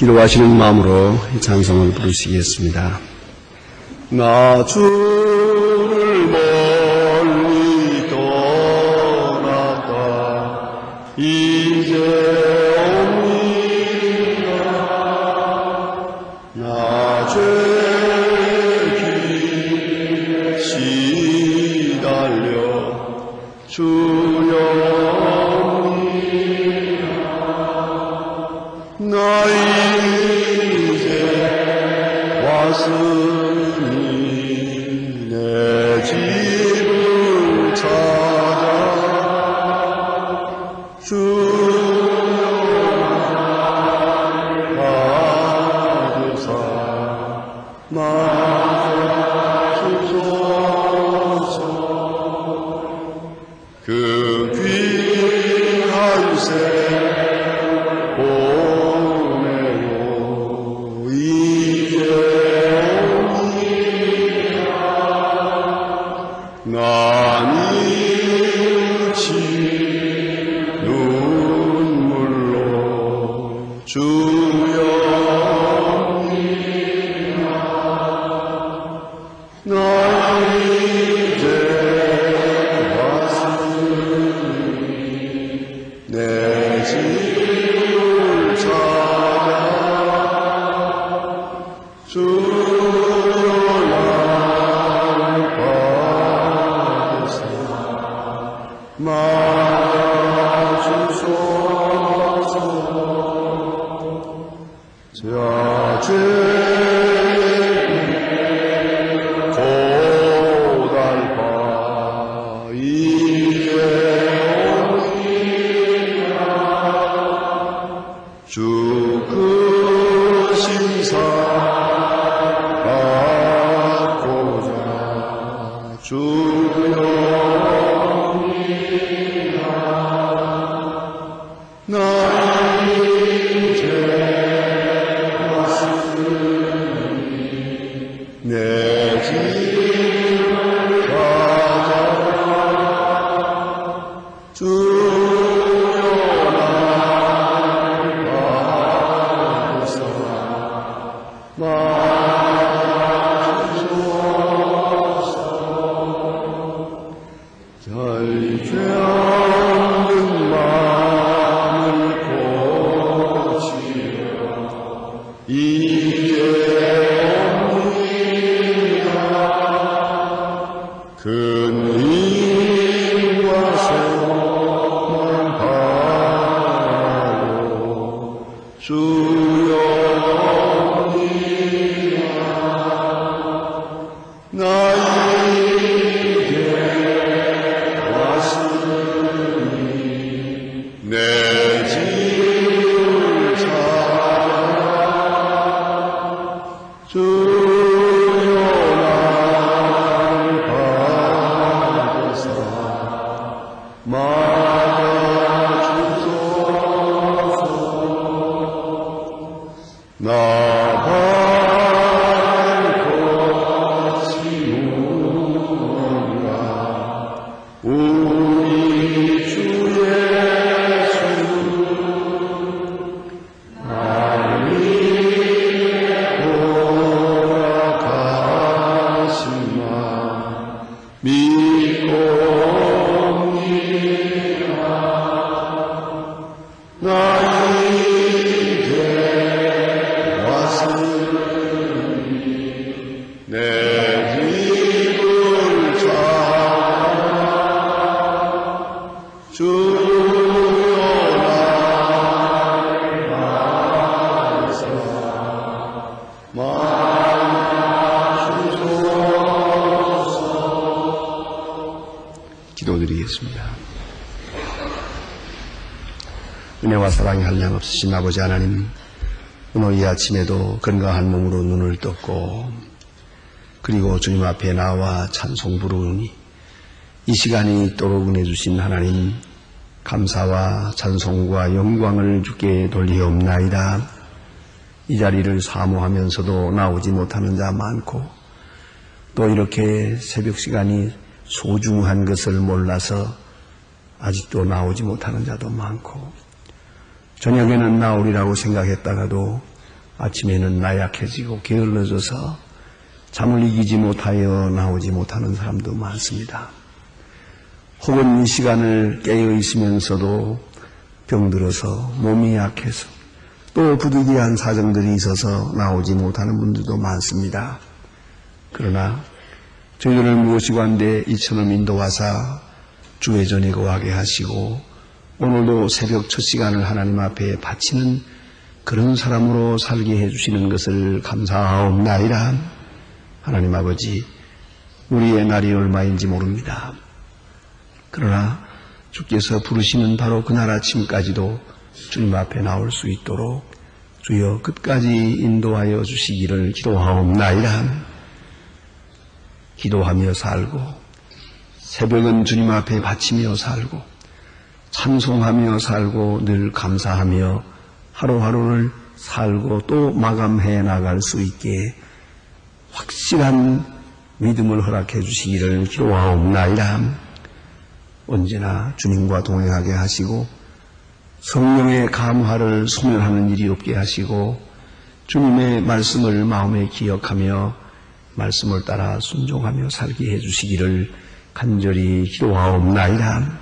기도하시는 마음으로 이 찬송을 부르시겠습니다. 나 주를 멀리 떠났다 이제 옵니다. 나 죄 길 시달려 주려 나 이제 왔으니 내 집을 찾아 주여 받으사 마주소서. 그 귀한 새 기도드리겠습니다. 은혜와 사랑이 한량없으신 아버지 하나님, 오늘 이 아침에도 건강한 몸으로 눈을 떴고 그리고 주님 앞에 나와 찬송 부르니 이 시간이 있도록 은혜 주신 하나님, 감사와 찬송과 영광을 주께 돌리옵나이다. 이 자리를 사모하면서도 나오지 못하는 자 많고, 또 이렇게 새벽 시간이 소중한 것을 몰라서 아직도 나오지 못하는 자도 많고, 저녁에는 나오리라고 생각했다가도 아침에는 나약해지고 게을러져서 잠을 이기지 못하여 나오지 못하는 사람도 많습니다. 혹은 이 시간을 깨어 있으면서도 병들어서 몸이 약해서 또 부득이한 사정들이 있어서 나오지 못하는 분들도 많습니다. 그러나 저희들을 모시고 한데 이처럼 인도하사 주의 전에 거하게 하시고 오늘도 새벽 첫 시간을 하나님 앞에 바치는 그런 사람으로 살게 해주시는 것을 감사하옵나이다. 하나님 아버지, 우리의 날이 얼마인지 모릅니다. 그러나 주께서 부르시는 바로 그날 아침까지도 주님 앞에 나올 수 있도록 주여 끝까지 인도하여 주시기를 기도하옵나이다. 기도하며 살고 새벽은 주님 앞에 바치며 살고 찬송하며 살고 늘 감사하며 하루하루를 살고 또 마감해 나갈 수 있게 확실한 믿음을 허락해 주시기를 기도하옵나이다. 언제나 주님과 동행하게 하시고 성령의 감화를 소멸하는 일이 없게 하시고 주님의 말씀을 마음에 기억하며 말씀을 따라 순종하며 살게 해주시기를 간절히 기도하옵나이다.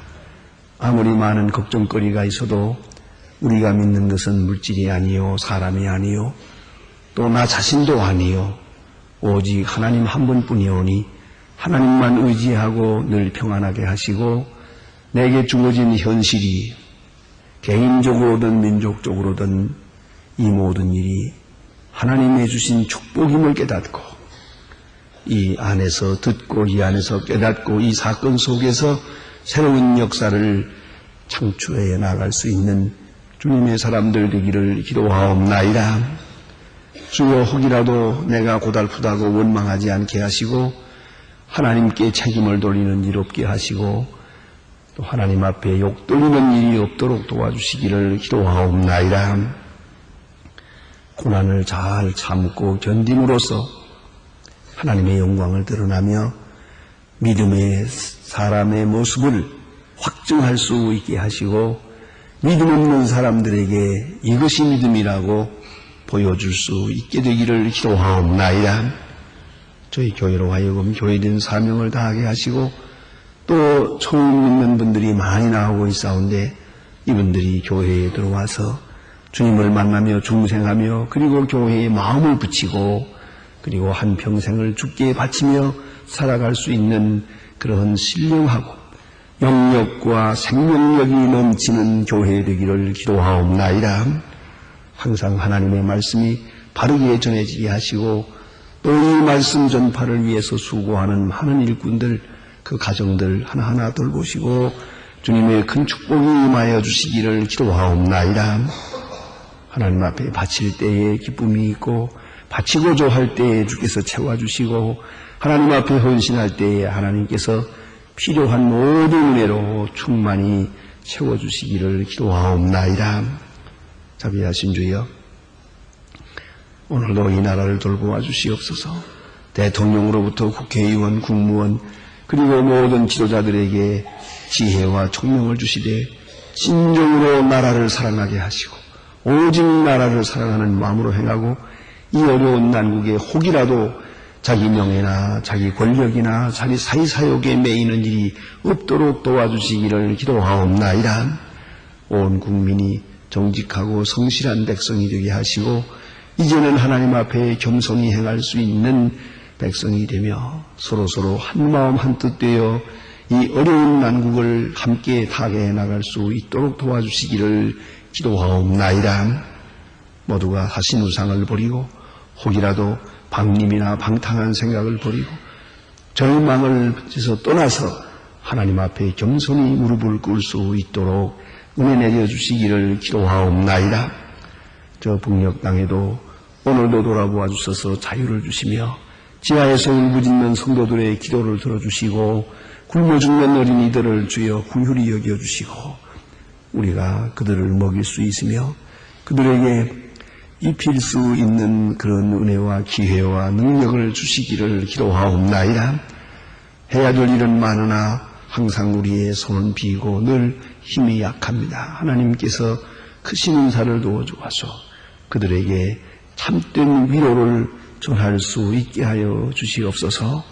아무리 많은 걱정거리가 있어도 우리가 믿는 것은 물질이 아니요 사람이 아니요 또 나 자신도 아니요 오직 하나님 한 분뿐이오니 하나님만 의지하고 늘 평안하게 하시고 내게 주어진 현실이 개인적으로든 민족적으로든 이 모든 일이 하나님의 주신 축복임을 깨닫고 이 안에서 듣고 이 안에서 깨닫고 이 사건 속에서 새로운 역사를 창출해 나갈 수 있는 주님의 사람들 되기를 기도하옵나이다. 주여 혹이라도 내가 고달프다고 원망하지 않게 하시고 하나님께 책임을 돌리는 일 없게 하시고 또 하나님 앞에 욕 돌리는 일이 없도록 도와주시기를 기도하옵나이다. 고난을 잘 참고 견딤으로써 하나님의 영광을 드러나며 믿음의 사람의 모습을 확증할 수 있게 하시고 믿음 없는 사람들에게 이것이 믿음이라고 보여줄 수 있게 되기를 기도하옵나이다. 저희 교회로 하여금 교회된 사명을 다하게 하시고 또 처음 믿는 분들이 많이 나오고 있사온데 이분들이 교회에 들어와서 주님을 만나며 중생하며 그리고 교회에 마음을 붙이고 그리고 한평생을 주께 바치며 살아갈 수 있는 그런 신령하고 영력과 생명력이 넘치는 교회 되기를 기도하옵나이다. 항상 하나님의 말씀이 바르게 전해지게 하시고 또 이 말씀 전파를 위해서 수고하는 많은 일꾼들 그 가정들 하나하나 돌보시고 주님의 큰 축복이 임하여 주시기를 기도하옵나이다. 하나님 앞에 바칠 때에 기쁨이 있고 바치고자 할 때에 주께서 채워주시고 하나님 앞에 헌신할 때에 하나님께서 필요한 모든 은혜로 충만히 채워주시기를 기도하옵나이다. 자비하신 주여, 오늘도 이 나라를 돌보아 주시옵소서. 대통령으로부터 국회의원, 국무원 그리고 모든 지도자들에게 지혜와 총명을 주시되 진정으로 나라를 사랑하게 하시고 오직 나라를 사랑하는 마음으로 행하고 이 어려운 난국에 혹이라도 자기 명예나 자기 권력이나 자기 사이사욕에 매이는 일이 없도록 도와주시기를 기도하옵나이다. 온 국민이 정직하고 성실한 백성이 되게 하시고 이제는 하나님 앞에 겸손히 행할 수 있는 백성이 되며 서로서로 한마음 한뜻 되어 이 어려운 난국을 함께 타개해 나갈 수 있도록 도와주시기를 기도하옵나이다. 모두가 사신우상을 버리고 혹이라도 방림이나 방탕한 생각을 버리고 절망을 에서 떠나서 하나님 앞에 겸손히 무릎을 꿇을 수 있도록 은혜 내려주시기를 기도하옵나이다. 저 북녘 땅에도 오늘도 돌아보아 주셔서 자유를 주시며 지하에서 울부짖는 성도들의 기도를 들어주시고 굶어 죽는 어린이들을 주여 긍휼히 여겨주시고 우리가 그들을 먹일 수 있으며 그들에게 입힐 수 있는 그런 은혜와 기회와 능력을 주시기를 기도하옵나이다. 해야 될 일은 많으나 항상 우리의 손은 비고 늘 힘이 약합니다. 하나님께서 크신 은사를 도와주어서 그들에게 참된 위로를 전할 수 있게 하여 주시옵소서.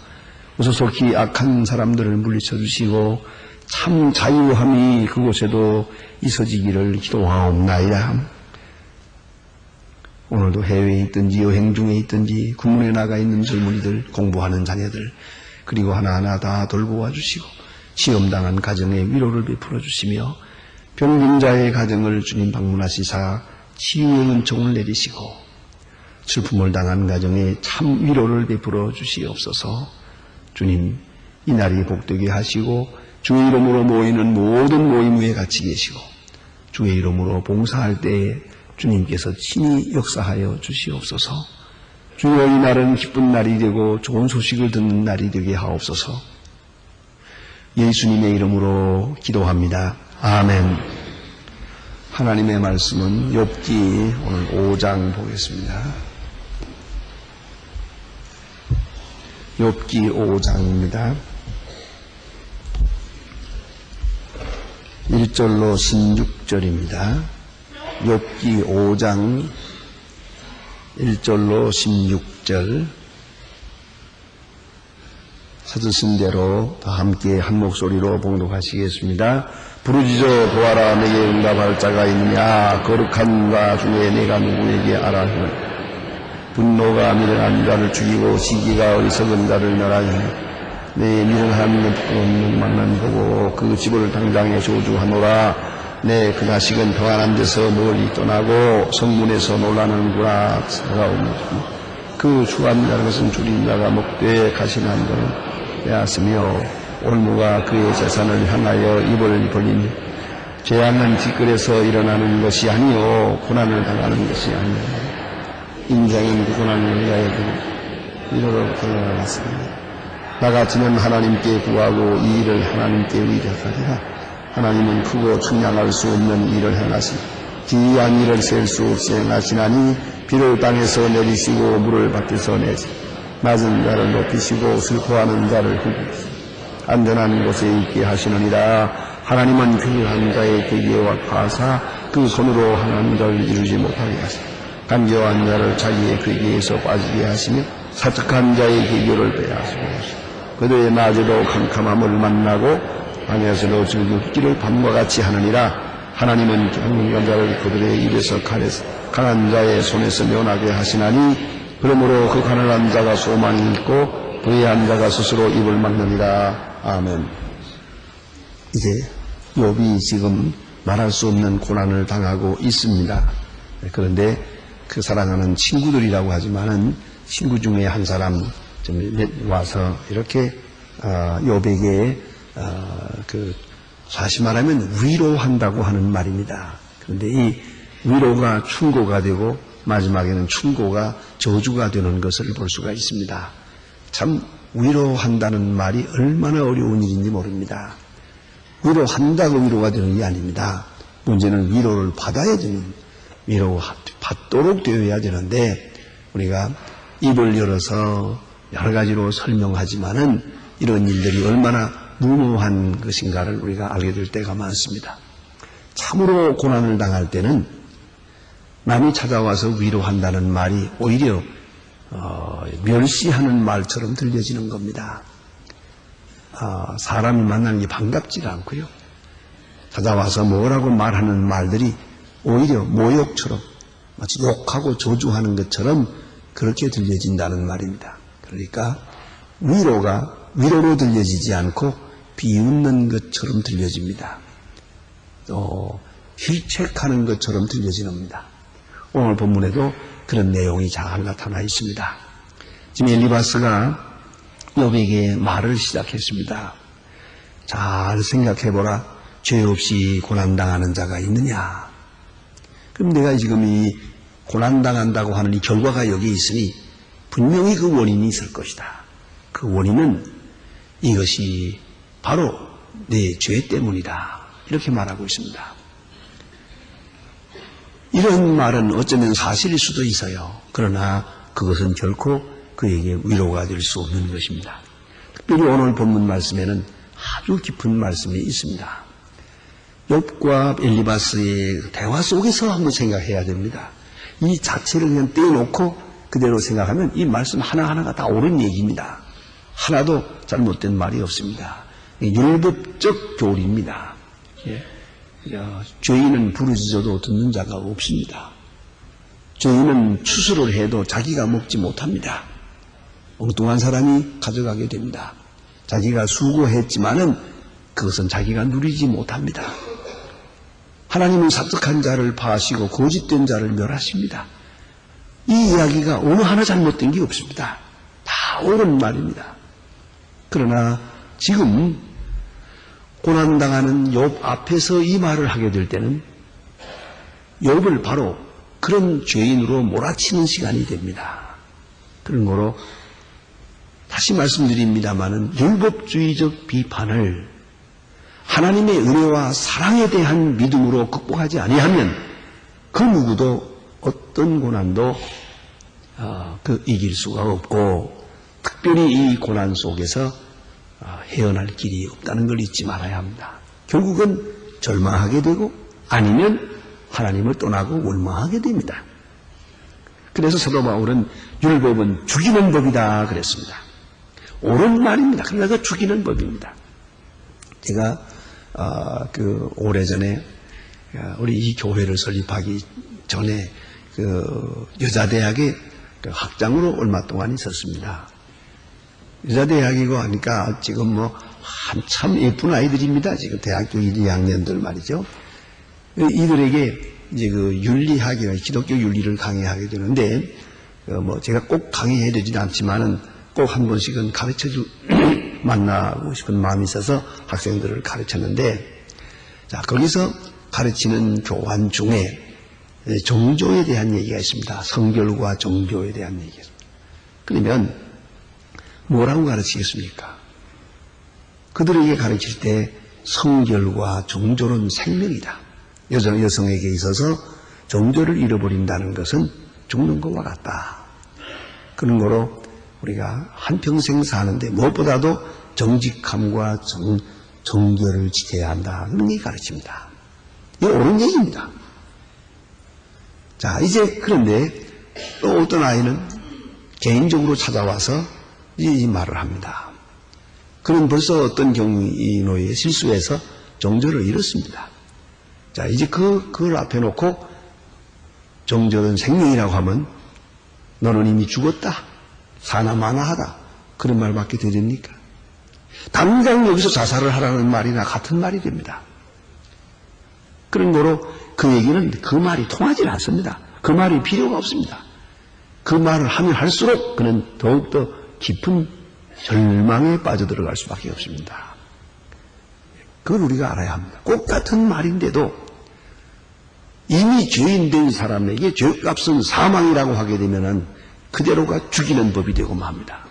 오소속히 악한 사람들을 물리쳐 주시고 참 자유함이 그곳에도 있어지기를 기도하옵나이다. 오늘도 해외에 있든지 여행 중에 있든지 군문에 나가 있는 젊은이들, 공부하는 자녀들, 그리고 하나하나 다 돌보아 주시고 시험당한 가정에 위로를 베풀어 주시며 병빈자의 가정을 주님 방문하시사 치유의 은총을 내리시고 슬픔을 당한 가정에 참 위로를 베풀어 주시옵소서. 주님, 이 날이 복되게 하시고 주의 이름으로 모이는 모든 모임 위에 같이 계시고 주의 이름으로 봉사할 때에 주님께서 친히 역사하여 주시옵소서. 주여, 이 날은 기쁜 날이 되고 좋은 소식을 듣는 날이 되게 하옵소서. 예수님의 이름으로 기도합니다. 아멘. 하나님의 말씀은 욥기 오늘 5장 보겠습니다. 욥기 5장입니다. 1절로 16절입니다. 욥기 5장 1절로 16절 찾으신 대로 다 함께 한 목소리로 봉독하시겠습니다. 부르짖어 보아라, 내게 응답할 자가 있느냐. 거룩한 자 중에 내가 누구에게 알아하며 분노가 미련한 자를 죽이고 시기가 어리석은 자를 멸하여 내 미련한 없는 만난 보고 그 집을 당장에 저주하노라. 내 그 자식은 평안한 데서 멀리 떠나고 성문에서 놀라는구나. 그 수한 자는 것은 줄인 자가 먹되 가신한 자는 빼앗으며 올무가 그의 재산을 향하여 입을 벌리며 재앙은 뒷뜰에서 일어나는 것이 아니요 고난을 당하는 것이 아니요 인생은 그 고난을 위하여 그 위로로 걸어나갔습니다. 나같이는 하나님께 구하고 이 일을 하나님께 의뢰하리라. 하나님은 크고 측량할 수 없는 일을 행하시니 기이한 일을 셀 수 없이 행하시나니 비를 땅에서 내리시고 물을 밖에서 내시 낮은 자를 높이시고 슬퍼하는 자를 흑이시고 안전한 곳에 있게 하시느니라. 하나님은 교회한 자의 계기와 파사 그 손으로 하나님 자를 이루지 못하게 하시고 간교한 자를 자기의 계기에서 빠지게 하시며 사특한 자의 계기를 빼앗으시고 그들의 낮에도 캄캄함을 만나고 밤에서도 즐겁기를 밤과 같이 하느니라. 하나님은 경건한 자를 그들의 입에서 칼에서 강한 자의 손에서 면하게 하시나니 그러므로 그 가난한 자가 소망이 있고 부유한 자가 스스로 입을 막느니라. 아멘. 이제 욥이 지금 말할 수 없는 고난을 당하고 있습니다. 그런데 그 사랑하는 친구들이라고 하지만은 친구 중에 한 사람 좀 와서 이렇게 욥에게 다시 말하면 위로한다고 하는 말입니다. 그런데 이 위로가 충고가 되고 마지막에는 충고가 저주가 되는 것을 볼 수가 있습니다. 참 위로한다는 말이 얼마나 어려운 일인지 모릅니다. 위로한다고 위로가 되는 게 아닙니다. 문제는 위로를 받아야 되는, 위로받도록 되어야 되는데 우리가 입을 열어서 여러 가지로 설명하지만은 이런 일들이 얼마나 무모한 것인가를 우리가 알게 될 때가 많습니다. 참으로 고난을 당할 때는 남이 찾아와서 위로한다는 말이 오히려 멸시하는 말처럼 들려지는 겁니다. 사람이 만나는 게 반갑지가 않고요. 찾아와서 뭐라고 말하는 말들이 오히려 모욕처럼 마치 욕하고 저주하는 것처럼 그렇게 들려진다는 말입니다. 그러니까 위로가 위로로 들려지지 않고 비웃는 것처럼 들려집니다. 또 힐책하는 것처럼 들려집니다. 오늘 본문에도 그런 내용이 잘 나타나 있습니다. 지금 엘리바스가 욥에게 말을 시작했습니다. 잘 생각해보라. 죄 없이 고난당하는 자가 있느냐. 그럼 내가 지금 이 고난당한다고 하는 이 결과가 여기 있으니 분명히 그 원인이 있을 것이다. 그 원인은 이것이 바로 내 죄 때문이다. 이렇게 말하고 있습니다. 이런 말은 어쩌면 사실일 수도 있어요. 그러나 그것은 결코 그에게 위로가 될 수 없는 것입니다. 특별히 오늘 본문 말씀에는 아주 깊은 말씀이 있습니다. 욥과 엘리바스의 대화 속에서 한번 생각해야 됩니다. 이 자체를 그냥 떼놓고 그대로 생각하면 이 말씀 하나하나가 다 옳은 얘기입니다. 하나도 잘못된 말이 없습니다. 율법적 교리입니다. 예. 죄인은 부르짖어도 듣는 자가 없습니다. 죄인은 추수를 해도 자기가 먹지 못합니다. 엉뚱한 사람이 가져가게 됩니다. 자기가 수고했지만은 그것은 자기가 누리지 못합니다. 하나님은 삽득한 자를 파하시고 거짓된 자를 멸하십니다. 이 이야기가 어느 하나 잘못된 게 없습니다. 다 옳은 말입니다. 그러나 지금 고난당하는 욥 앞에서 이 말을 하게 될 때는 욥을 바로 그런 죄인으로 몰아치는 시간이 됩니다. 그런 거로 다시 말씀드립니다마는 율법주의적 비판을 하나님의 은혜와 사랑에 대한 믿음으로 극복하지 아니하면 그 누구도 어떤 고난도 이길 수가 없고 특별히 이 고난 속에서 헤어날 길이 없다는 걸 잊지 말아야 합니다. 결국은 절망하게 되고 아니면 하나님을 떠나고 원망하게 됩니다. 그래서 사도 바울은 율법은 죽이는 법이다 그랬습니다. 옳은 말입니다. 그러나 그 죽이는 법입니다. 제가 오래전에 우리 이 교회를 설립하기 전에 여자대학에 학장으로 얼마 동안 있었습니다. 여자대학이고 하니까 지금 한참 예쁜 아이들입니다. 지금 대학교 1, 2학년들 말이죠. 이들에게 이제 윤리학이나 기독교 윤리를 강의하게 되는데, 제가 꼭 강의해야 되지는 않지만은 꼭 한 번씩은 만나고 싶은 마음이 있어서 학생들을 가르쳤는데, 자, 거기서 가르치는 교환 중에 정조에 대한 얘기가 있습니다. 성결과 정조에 대한 얘기가 있습니다. 그러면 뭐라고 가르치겠습니까? 그들에게 가르칠 때 성결과 정조는 생명이다. 여성에게 있어서 정조를 잃어버린다는 것은 죽는 것과 같다. 그런 거로 우리가 한평생 사는데 무엇보다도 정직함과 정결을 지켜야 한다. 그런 얘기 가르칩니다. 이게 옳은 얘기입니다. 자, 이제 그런데 또 어떤 아이는 개인적으로 찾아와서 이 말을 합니다. 그는 벌써 어떤 경위노에 실수해서 정절을 잃었습니다. 자, 이제 그걸 앞에 놓고 정절은 생명이라고 하면 너는 이미 죽었다. 사나 마나하다. 그런 말밖에 되립니까? 당장 여기서 자살을 하라는 말이나 같은 말이 됩니다. 그런 거로 그 얘기는 그 말이 통하지 않습니다. 그 말이 필요가 없습니다. 그 말을 하면 할수록 그는 더욱더 깊은 절망에 빠져들어갈 수밖에 없습니다. 그걸 우리가 알아야 합니다. 꼭 같은 말인데도 이미 죄인 된 사람에게 죄값은 사망이라고 하게 되면은 그대로가 죽이는 법이 되고 맙니다.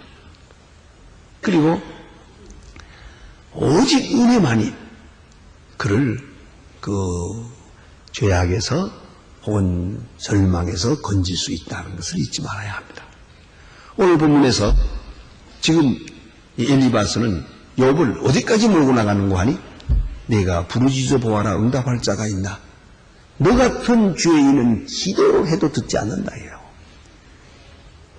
그리고 오직 은혜만이 그를 죄악에서 혹은 절망에서 건질 수 있다는 것을 잊지 말아야 합니다. 오늘 본문에서 지금 엘리바스는 욥을 어디까지 몰고 나가는고 하니 내가 부르짖어 보아라 응답할 자가 있나? 너 같은 죄인은 기도를 해도 듣지 않는다예요.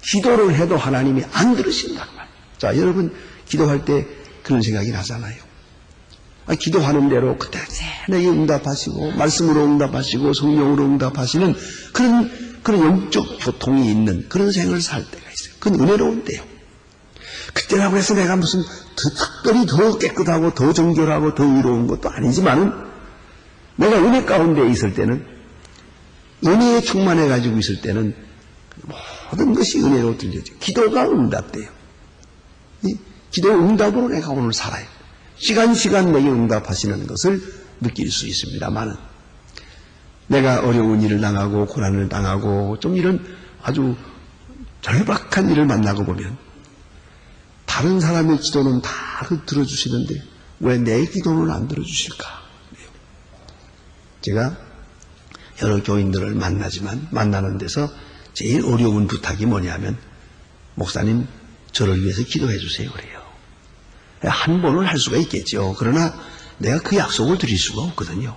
기도를 해도 하나님이 안 들으신단 말이에요. 자, 여러분 기도할 때 그런 생각이 나잖아요. 기도하는 대로 그때 내게 응답하시고 말씀으로 응답하시고 성령으로 응답하시는 그런 영적 교통이 있는 그런 생을 살 때가 있어요. 그건 은혜로운데요. 그때라고 해서 내가 무슨 특별히 더 깨끗하고 더 정결하고 더 의로운 것도 아니지만은 내가 은혜 가운데 있을 때는 은혜에 충만해 가지고 있을 때는 모든 것이 은혜로 들려져요. 기도가 응답돼요. 기도 응답으로 내가 오늘 살아요. 시간 내게 응답하시는 것을 느낄 수 있습니다만은 내가 어려운 일을 당하고 고난을 당하고 좀 이런 아주 절박한 일을 만나고 보면 다른 사람의 기도는 다 들어주시는데 왜 내 기도는 안 들어주실까? 제가 여러 교인들을 만나는 데서 제일 어려운 부탁이 뭐냐면 목사님 저를 위해서 기도해 주세요 그래요. 한 번은 할 수가 있겠죠. 그러나 내가 그 약속을 드릴 수가 없거든요.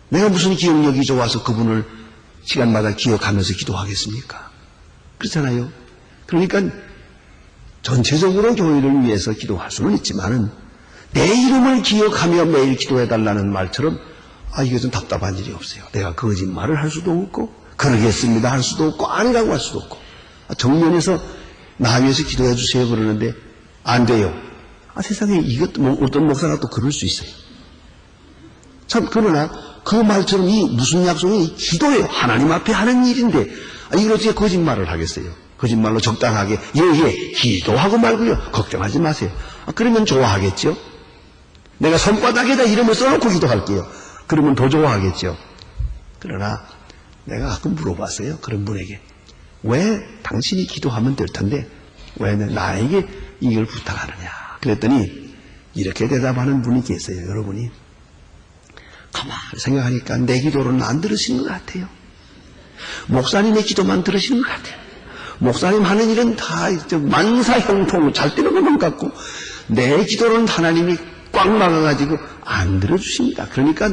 내가 무슨 기억력이 좋아서 그분을 시간마다 기억하면서 기도하겠습니까? 그렇잖아요. 그러니까 전체적으로 교회를 위해서 기도할 수는 있지만은 내 이름을 기억하며 매일 기도해달라는 말처럼 이게 좀 답답한 일이 없어요. 내가 거짓말을 할 수도 없고 그러겠습니다 할 수도 없고 아니라고 할 수도 없고 정면에서 나 위해서 기도해 주세요 그러는데 안 돼요. 세상에 이것도 어떤 목사가 또 그럴 수 있어요. 참 그러나 그 말처럼 이 무슨 약속이 기도예요. 하나님 앞에 하는 일인데 이걸 어떻게 거짓말을 하겠어요. 거짓말로 적당하게 예 기도하고 말고요. 걱정하지 마세요. 그러면 좋아하겠죠. 내가 손바닥에다 이름을 써놓고 기도할게요. 그러면 더 좋아하겠죠. 그러나 내가 가끔 물어봤어요. 그런 분에게 왜 당신이 기도하면 될 텐데 왜 나에게 이걸 부탁하느냐. 그랬더니 이렇게 대답하는 분이 계세요. 여러분이 가만히 생각하니까 내 기도로는 안 들으시는 것 같아요. 목사님의 기도만 들으시는 것 같아요. 목사님 하는 일은 다 만사형통 잘 되는 것만 같고 내 기도로는 하나님이 꽉 막아가지고 안 들어주십니다. 그러니까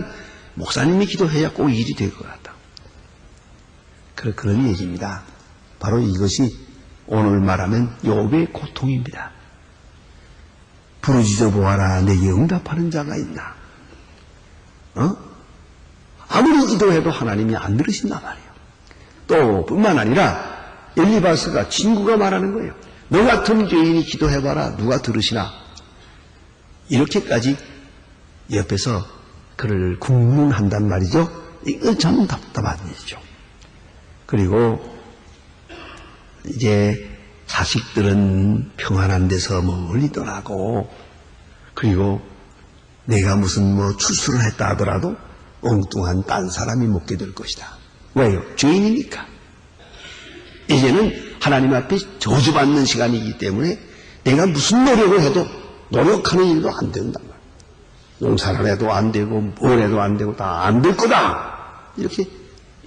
목사님이 기도해야 꼭 일이 될 것 같다. 그런 얘기입니다. 바로 이것이 오늘 말하면 욥의 고통입니다. 부르짖어 보아라 내게 응답하는 자가 있나. 아무리 기도해도 하나님이 안 들으신단 말이에요. 또 뿐만 아니라 엘리바스가 친구가 말하는 거예요. 너 같은 죄인이 기도해봐라 누가 들으시나. 이렇게까지 옆에서 그를 국문한단 말이죠. 이건 참 답답한 일이죠. 그리고 이제 자식들은 평안한 데서 멀리 떠나고 그리고 내가 무슨 출소를 했다 하더라도 엉뚱한 딴 사람이 먹게 될 것이다. 왜요? 죄인이니까. 이제는 하나님 앞에 저주받는 시간이기 때문에 내가 무슨 노력을 해도 노력하는 일도 안 된단 말이에요. 농사를 해도 안 되고 뭘 해도 안 되고 다 안 될 거다. 이렇게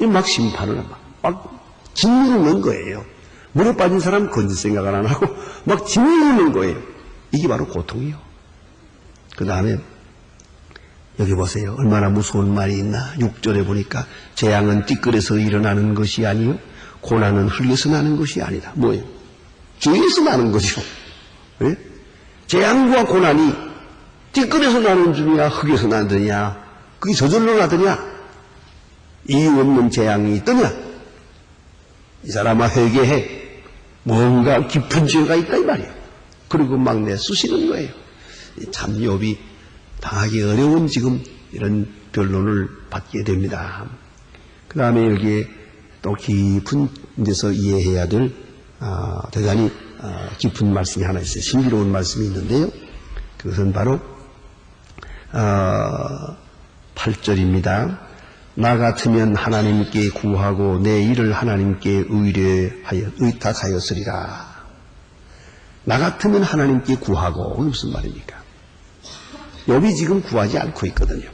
막 심판을 막 짓누르는 넣는 거예요. 물에 빠진 사람 건질 생각을 안 하고 막 짓누르는 넣는 거예요. 이게 바로 고통이요. 그 다음에 여기 보세요. 얼마나 무서운 말이 있나. 6절에 보니까 재앙은 띠끌에서 일어나는 것이 아니요 고난은 흙에서 나는 것이 아니다. 뭐예요? 죄에서 나는 거죠. 네? 재앙과 고난이 띠끌에서 나는 중이야 흙에서 나느냐 그게 저절로 나더냐 이유 없는 재앙이 있더냐 이 사람아 회개해 뭔가 깊은 죄가 있다 이 말이에요. 그리고 막 내쑤시는 거예요. 참 욥이 당하기 어려운 지금 이런 변론을 받게 됩니다. 그 다음에 여기에 또 깊은 데서 이해해야 될 대단히 깊은 말씀이 하나 있어요. 신비로운 말씀이 있는데요. 그것은 바로 8절입니다. 나 같으면 하나님께 구하고 내 일을 하나님께 의탁하였으리라. 나 같으면 하나님께 구하고 무슨 말입니까? 욥이 지금 구하지 않고 있거든요.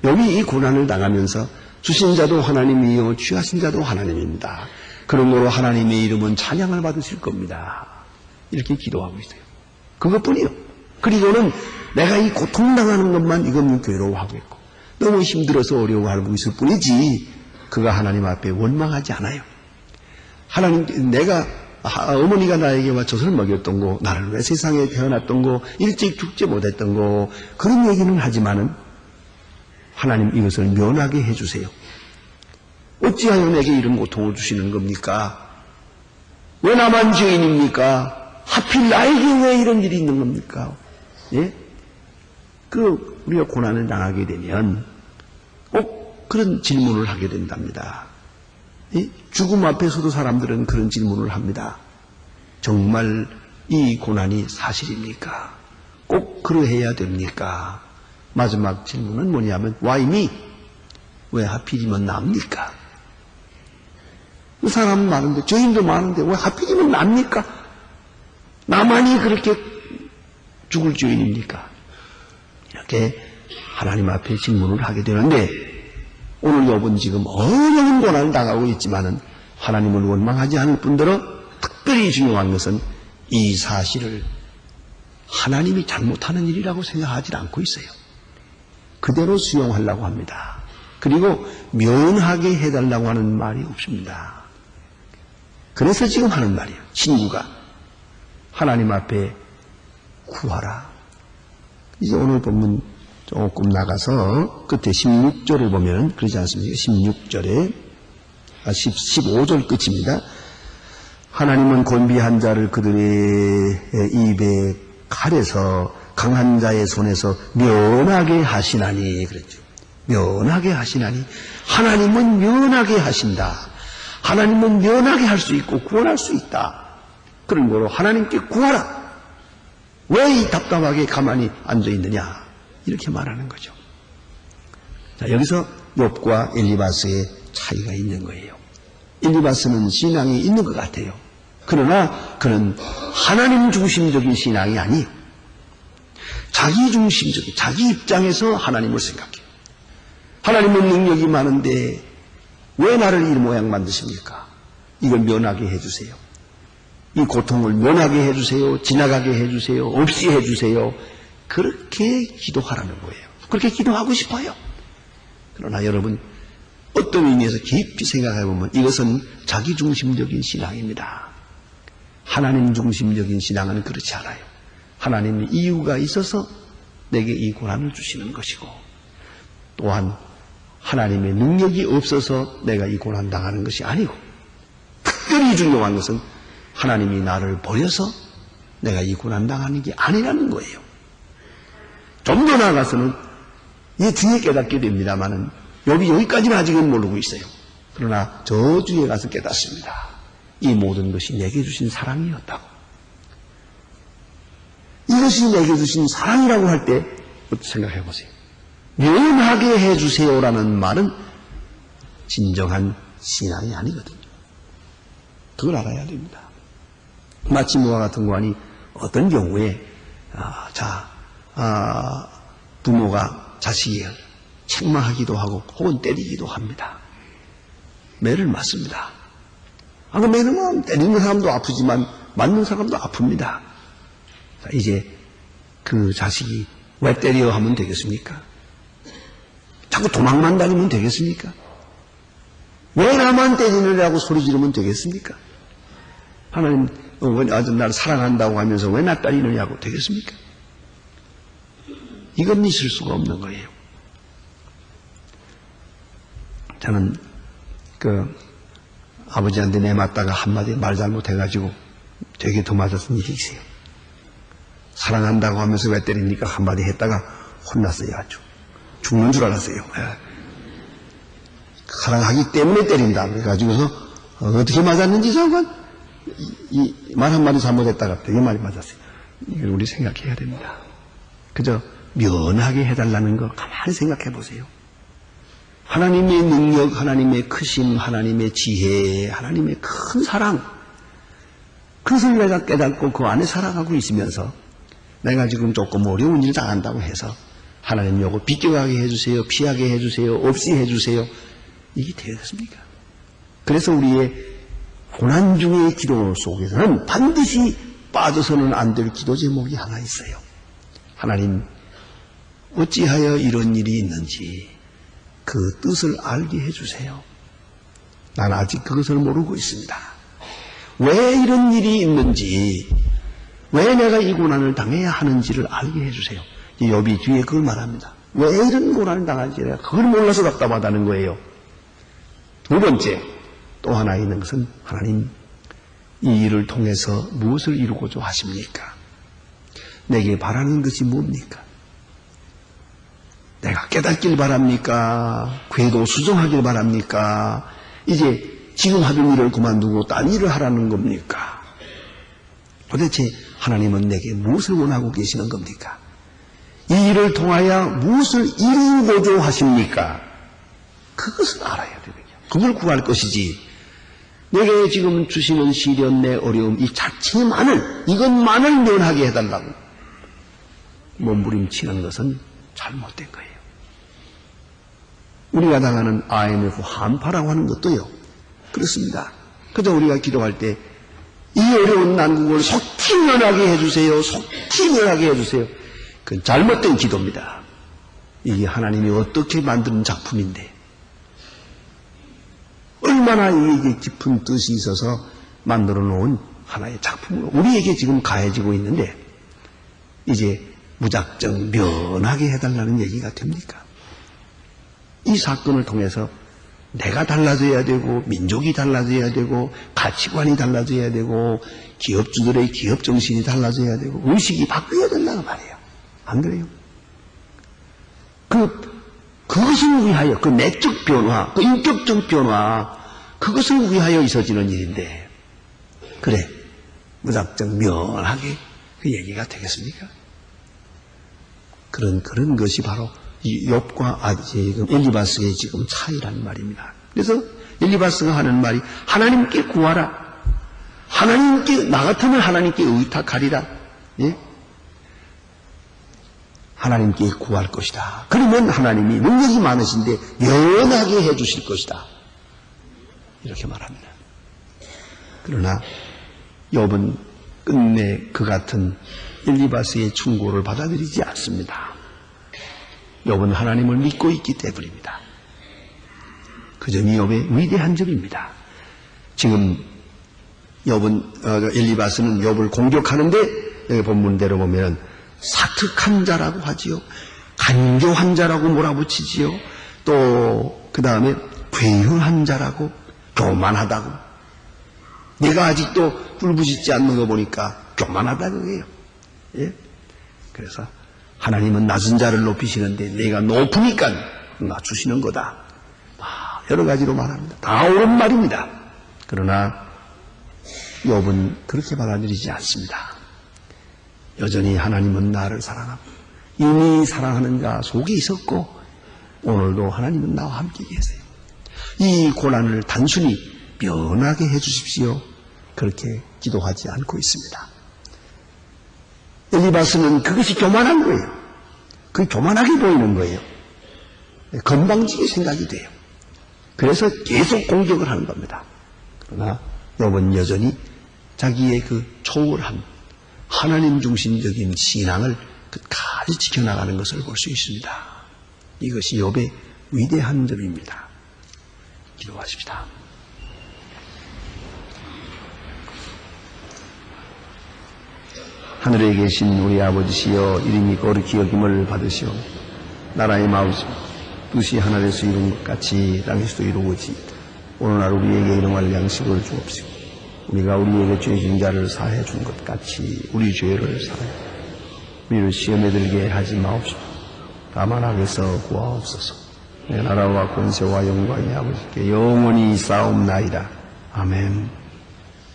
욥이 이 고난을 당하면서 주신 자도 하나님이요 취하신 자도 하나님입니다. 그러므로 하나님의 이름은 찬양을 받으실 겁니다. 이렇게 기도하고 있어요. 그것뿐이요. 그리고는 내가 이 고통당하는 것만 이건 괴로워하고 있고 너무 힘들어서 어려워하고 있을 뿐이지 그가 하나님 앞에 원망하지 않아요. 하나님 내가 어머니가 나에게 젖을 먹였던 거 나를 왜 세상에 태어났던 거 일찍 죽지 못했던 거 그런 얘기는 하지만은 하나님 이것을 면하게 해주세요. 어찌하여 내게 이런 고통을 주시는 겁니까? 왜 나만 죄인입니까? 하필 나에게 왜 이런 일이 있는 겁니까? 예? 우리가 고난을 당하게 되면 꼭 그런 질문을 하게 된답니다. 예? 죽음 앞에서도 사람들은 그런 질문을 합니다. 정말 이 고난이 사실입니까? 꼭 그러해야 됩니까? 마지막 질문은 뭐냐면 Why me? 왜 하필이면 납니까? 그 사람은 많은데 죄인도 많은데 왜 하필이면 납니까? 나만이 그렇게 죽을 죄인입니까? 이렇게 하나님 앞에 질문을 하게 되는데 오늘 욥은 지금 어려운 고난을 당하고 있지만은 하나님을 원망하지 않을 뿐더러 특별히 중요한 것은 이 사실을 하나님이 잘못하는 일이라고 생각하지 않고 있어요. 그대로 수용하려고 합니다. 그리고 면하게 해달라고 하는 말이 없습니다. 그래서 지금 하는 말이에요. 친구가 하나님 앞에 구하라. 이제 오늘 본문 조금 나가서 끝에 16절을 보면 그러지 않습니까? 16절에 15절 끝입니다. 하나님은 곤비한 자를 그들의 입에 칼에서 강한 자의 손에서 면하게 하시나니 그랬죠. 면하게 하시나니 하나님은 면하게 하신다. 하나님은 면하게 할 수 있고 구원할 수 있다. 그런 거로 하나님께 구하라. 왜 이 답답하게 가만히 앉아 있느냐 이렇게 말하는 거죠. 자, 여기서 욥과 엘리바스의 차이가 있는 거예요. 엘리바스는 신앙이 있는 것 같아요. 그러나 그는 하나님 중심적인 신앙이 아니에요. 자기 중심적인, 자기 입장에서 하나님을 생각해요. 하나님은 능력이 많은데 왜 나를 이 모양 만드십니까? 이걸 면하게 해주세요. 이 고통을 면하게 해주세요. 지나가게 해주세요. 없이 해주세요. 그렇게 기도하라는 거예요. 그렇게 기도하고 싶어요. 그러나 여러분 어떤 의미에서 깊이 생각해 보면 이것은 자기 중심적인 신앙입니다. 하나님 중심적인 신앙은 그렇지 않아요. 하나님이 이유가 있어서 내게 이 고난을 주시는 것이고 또한 하나님의 능력이 없어서 내가 이 고난 당하는 것이 아니고 특별히 중요한 것은 하나님이 나를 버려서 내가 이 고난 당하는 게 아니라는 거예요. 좀 더 나아가서는 이 뒤에 깨닫게 됩니다만은 여기까지는 아직은 모르고 있어요. 그러나 저 뒤에 가서 깨닫습니다. 이 모든 것이 내게 주신 사랑이었다고. 이것이 내게 주신 사랑이라고 할 때 생각해 보세요. 면하게 해주세요라는 말은 진정한 신앙이 아니거든요. 그걸 알아야 됩니다. 마치 뭐와 같은 거아니 어떤 경우에 부모가 자식을 책망하기도 하고 혹은 때리기도 합니다. 매를 맞습니다. 그 매는 때리는 사람도 아프지만 맞는 사람도 아픕니다. 자, 이제 그 자식이 왜 때려 하면 되겠습니까? 자꾸 도망만 다니면 되겠습니까? 왜 나만 때리느냐고 소리 지르면 되겠습니까? 하나님 아주 나를 사랑한다고 하면서 왜 나 때리느냐고 되겠습니까? 이건 있을 수가 없는 거예요. 저는 아버지한테 내맞다가 한마디 말 잘못해가지고 되게 더 맞았던 일이 있어요. 사랑한다고 하면서 왜 때립니까? 한마디 했다가 혼났어요. 아주 죽는 줄 알았어요. 사랑하기 때문에 때린다 그래가지고서 어떻게 맞았는지 잠깐 이 말 한마디 잘못했다가 되게 많이 맞았어요. 이걸 우리 생각해야 됩니다. 그저 면하게 해달라는 거 가만히 생각해 보세요. 하나님의 능력, 하나님의 크심, 하나님의 지혜, 하나님의 큰 사랑, 그것을 내가 깨닫고 그 안에 살아가고 있으면서 내가 지금 조금 어려운 일을 당한다고 해서 하나님 요거 비껴가게 해주세요, 피하게 해주세요, 없이 해주세요. 이게 되겠습니까? 그래서 우리의 고난 중의 기도 속에서는 반드시 빠져서는 안 될 기도 제목이 하나 있어요. 하나님, 어찌하여 이런 일이 있는지 그 뜻을 알게 해주세요. 난 아직 그것을 모르고 있습니다. 왜 이런 일이 있는지, 왜 내가 이 고난을 당해야 하는지를 알게 해주세요. 욥이 뒤에 그걸 말합니다. 왜 이런 고난을 당하는지 내가 그걸 몰라서 답답하다는 거예요. 두 번째, 또 하나 있는 것은 하나님, 이 일을 통해서 무엇을 이루고자 하십니까? 내게 바라는 것이 뭡니까? 내가 깨닫길 바랍니까? 궤도 수정하길 바랍니까? 이제 지금 하던 일을 그만두고 딴 일을 하라는 겁니까? 도대체 하나님은 내게 무엇을 원하고 계시는 겁니까? 이 일을 통하여 무엇을 이루고자 하십니까? 그것을 알아야 되거든요. 그걸 구할 것이지 내게 지금 주시는 시련, 내 어려움, 이 자체만을, 이것만을 면하게 해달라고 몸부림치는 것은 잘못된 거예요. 우리가 당하는 IMF 한파라고 하는 것도요, 그렇습니다. 그저 우리가 기도할 때 이 어려운 난국을 속히 면하게 해주세요, 속히 면하게 해주세요. 그건 잘못된 기도입니다. 이게 하나님이 어떻게 만드는 작품인데 얼마나 이게 깊은 뜻이 있어서 만들어 놓은 하나의 작품으로 우리에게 지금 가해지고 있는데 이제 무작정 면하게 해달라는 얘기가 됩니까? 이 사건을 통해서 내가 달라져야 되고 민족이 달라져야 되고 가치관이 달라져야 되고 기업주들의 기업 정신이 달라져야 되고 의식이 바뀌어야 된다는 말이에요. 안 그래요? 그것을 위하여 그 내적 변화, 그 인격적 변화, 그것을 위하여 있어지는 일인데 그래 무작정 면하게 그 얘기가 되겠습니까? 그런 것이 바로 이 욥과 지금 엘리바스의 지금 차이라는 말입니다. 그래서 엘리바스가 하는 말이 하나님께 구하라. 하나님께 나 같으면 하나님께 의탁하리라. 예? 하나님께 구할 것이다. 그러면 하나님이 능력이 많으신데 연하게 해주실 것이다. 이렇게 말합니다. 그러나 욥은 끝내 그 같은 엘리바스의 충고를 받아들이지 않습니다. 욥은 하나님을 믿고 있기 때문입니다. 그 점이 욥의 위대한 점입니다. 지금 욥은 엘리바스는 욥을 공격하는데 여기 본문대로 보면 사특한 자라고 하지요. 간교한 자라고 몰아붙이지요. 또 그 다음에 괴유한 자라고 교만하다고. 내가 아직도 뿔부짖지 않는 거 보니까 교만하다고 해요. 예? 그래서 하나님은 낮은 자를 높이시는데 내가 높으니까 낮추시는 거다. 여러 가지로 말합니다. 다 옳은 말입니다. 그러나 욥은 그렇게 받아들이지 않습니다. 여전히 하나님은 나를 사랑하고 이미 사랑하는 자 속에 있었고 오늘도 하나님은 나와 함께 계세요. 이 고난을 단순히 면하게 해주십시오. 그렇게 기도하지 않고 있습니다. 엘리바스는 그것이 교만한 거예요. 그게 교만하게 보이는 거예요. 건방지게 생각이 돼요. 그래서 계속 공격을 하는 겁니다. 그러나 욥은 여전히 자기의 그 초월한 하나님 중심적인 신앙을 끝까지 지켜나가는 것을 볼 수 있습니다. 이것이 욥의 위대한 점입니다. 기도하십시다. 하늘에 계신 우리 아버지시여 이름이 거룩히 여김을 받으시오. 나라의 마음이 뜻이 하늘에서 이룬 것 같이 땅에서도 이루어지 오늘날 우리에게 일용할 양식을 주옵시고 우리가 우리에게 죄진 자를 사해 준 것 같이 우리 죄를 사해 우리를 시험에 들게 하지 마옵시고 다만 악에서 구하옵소서. 내 나라와 권세와 영광이 아버지께 영원히 싸움나이다. 아멘.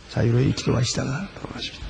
자유로이 기도하시다가 돌아가십니다.